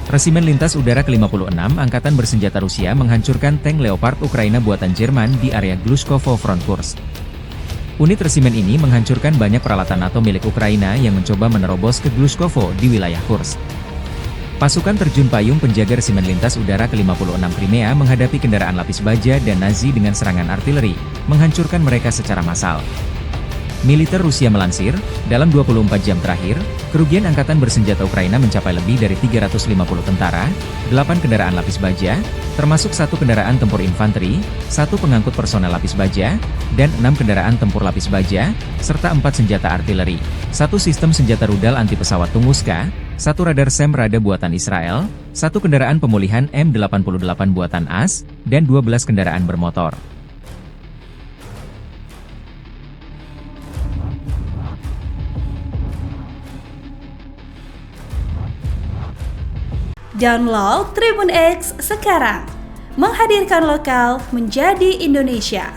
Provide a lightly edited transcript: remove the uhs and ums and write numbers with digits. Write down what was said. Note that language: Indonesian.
Resimen Lintas Udara ke-56 Angkatan Bersenjata Rusia menghancurkan tank Leopard Ukraina buatan Jerman di area Glushkovo Front Kursk. Unit resimen ini menghancurkan banyak peralatan NATO milik Ukraina yang mencoba menerobos ke Glushkovo di wilayah Kursk. Pasukan terjun payung penjaga Resimen Lintas Udara ke-56 Crimea menghadapi kendaraan lapis baja dan Nazi dengan serangan artileri, menghancurkan mereka secara massal. Militer Rusia melansir, dalam 24 jam terakhir, kerugian angkatan bersenjata Ukraina mencapai lebih dari 350 tentara, 8 kendaraan lapis baja, termasuk 1 kendaraan tempur infanteri, 1 pengangkut personel lapis baja, dan 6 kendaraan tempur lapis baja, serta 4 senjata artileri, 1 sistem senjata rudal anti pesawat Tunguska, 1 radar SAM Rada buatan Israel, 1 kendaraan pemulihan M88 buatan AS, dan 12 kendaraan bermotor. Download Tribun X sekarang, menghadirkan lokal menjadi Indonesia.